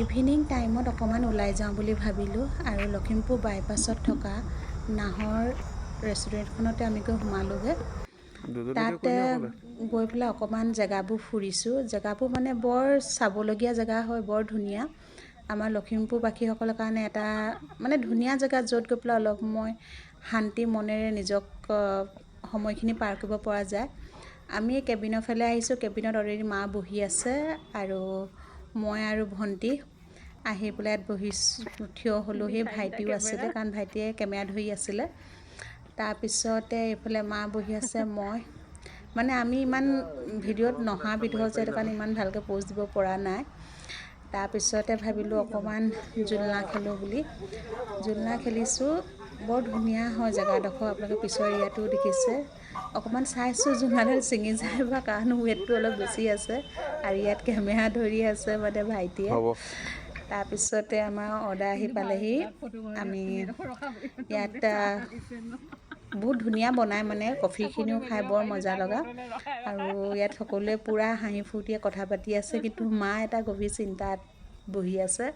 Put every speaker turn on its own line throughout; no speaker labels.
Evening টাইমত অকণমান ওলাই যাওঁ বুলি ভাবিলোঁ আৰু লখিমপুৰ বাইপাছত থকা নাহৰ ৰেষ্টুৰেণ্টখনতে আমি গৈ সোমালোগৈ। তাতে গৈ পেলাই অকণমান জেগাবোৰ ফুৰিছোঁ। জেগাবোৰ মানে বৰ চাবলগীয়া জেগা হয়, বৰ ধুনীয়া। আমাৰ লখিমপুৰবাসীসকলৰ কাৰণে এটা মানে ধুনীয়া জেগা, য'ত গৈ পেলাই অলপ সময় শান্তি মনেৰে নিজক সময়খিনি পাৰ কৰিব পৰা যায়। আমি কেবিনৰ ফালে আহিছোঁ। কেবিনত অলৰেডি মা বহি আছে আৰু মই আৰু ভণ্টি আহি পেলাই ইয়াত বহিছোঁ, থিয় হ'লোঁ। সেই ভাইটিও আছিলে, কাৰণ ভাইটিয়ে কেমেৰা ধৰি আছিলে। তাৰপিছতে এইফালে মা বহি আছে, মই মানে আমি ইমান ভিডিঅ'ত নহা বিধৰ যে, সেইটো কাৰণে ইমান ভালকৈ প'জ দিব পৰা নাই। তাৰপিছতে ভাবিলোঁ অকণমান জোলনা খেলোঁ বুলি। জোলনা খেলিছোঁ। বৰ ধুনীয়া হয় জেগাডোখৰ, আপোনালোকে পিছৰ এৰিয়াটো দেখিছে। অকণমান চাইছোঁ জোলনাডাল ছিঙি যায় বা কাৰণ ৱেটটো অলপ বেছি আছে আৰু ইয়াত কেমেৰা ধৰি আছে মানে ভাইটিয়ে। তাৰপিছতে আমাৰ অৰ্ডাৰ আহি পালেহি। আমি ইয়াত বহুত ধুনীয়া বনায়, মানে কফিখিনিও খাই বৰ মজা লগা। আৰু ইয়াত সকলোৱে পূৰা হাঁহি ফূৰ্তিয়ে কথা পাতি আছে, কিন্তু মা এটা গভীৰ চিন্তাত বহি আছে।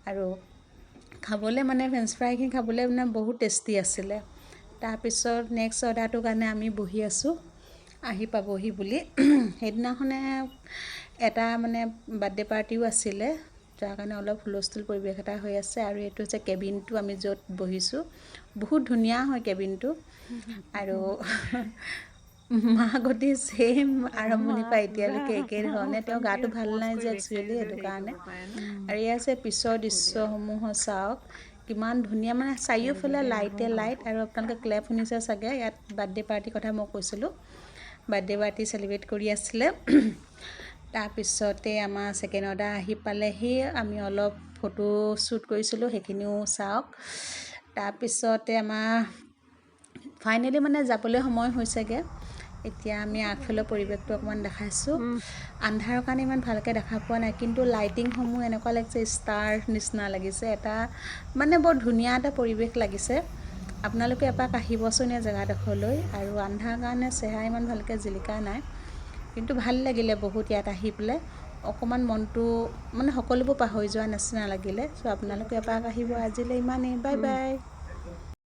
আৰু খাবলৈ মানে ফ্ৰেঞ্চ ফ্ৰাইখিনি খাবলৈ মানে বহুত টেষ্টি আছিলে। তাৰপিছত নেক্সট অৰ্ডাৰটোৰ কাৰণে আমি বহি আছোঁ, আহি পাবহি বুলি। সেইদিনাখনে এটা মানে বাৰ্থডে পাৰ্টিও আছিলে, যাৰ কাৰণে অলপ হুলস্থুল পৰিৱেশ এটা হৈ আছে। আৰু এইটো হৈছে কেবিনটো, আমি য'ত বহিছোঁ। বহুত ধুনীয়া হয় কেবিনটো। আৰু মাগতি ছেইম আৰম্ভণিৰ পৰা এতিয়ালৈকে একেই ধৰণে। তেওঁ গাটো ভাল নাই যে একচুৱেলি, সেইটো কাৰণে। আৰু এয়া আছে পিছৰ দৃশ্যসমূহো চাওক, কিমান ধুনীয়া, মানে চাৰিওফালে লাইটে লাইট। আৰু আপোনালোকে ক্লেপ শুনিছে চাগে, ইয়াত বাৰ্থডে পাৰ্টিৰ কথা মই কৈছিলোঁ। বাৰ্থডে পাৰ্টি চেলিব্ৰেট কৰি আছিলে। তাৰপিছতে আমাৰ ছেকেণ্ড অৰ্ডাৰ আহি পালেহি। আমি অলপ ফটো শ্বুট কৰিছিলোঁ, সেইখিনিও চাওক। তাৰপিছতে আমাৰ ফাইনেলি মানে যাবলৈ সময় হৈছেগৈ। এতিয়া আমি আগফালৰ পৰিৱেশটো অকণমান দেখাইছোঁ। আন্ধাৰৰ কাৰণে ইমান ভালকৈ দেখা পোৱা নাই, কিন্তু লাইটিংসমূহ এনেকুৱা লাগিছে ষ্টাৰ নিচিনা লাগিছে। এটা মানে বৰ ধুনীয়া এটা পৰিৱেশ লাগিছে। আপোনালোকে এপাক আহিবচোন এই জেগাডোখৰলৈ। আৰু আন্ধাৰ কাৰণে চেহেৰা ইমান ভালকৈ জিলিকা নাই, কিন্তু ভাল লাগিলে বহুত ইয়াত আহি পেলাই। অকণমান মনটো মানে সকলোবোৰ পাহৰি যোৱা নিচিনা লাগিলে। চ' আপোনালোকে এপাক আহিব। আজিলৈ ইমানেই, বাই বাই।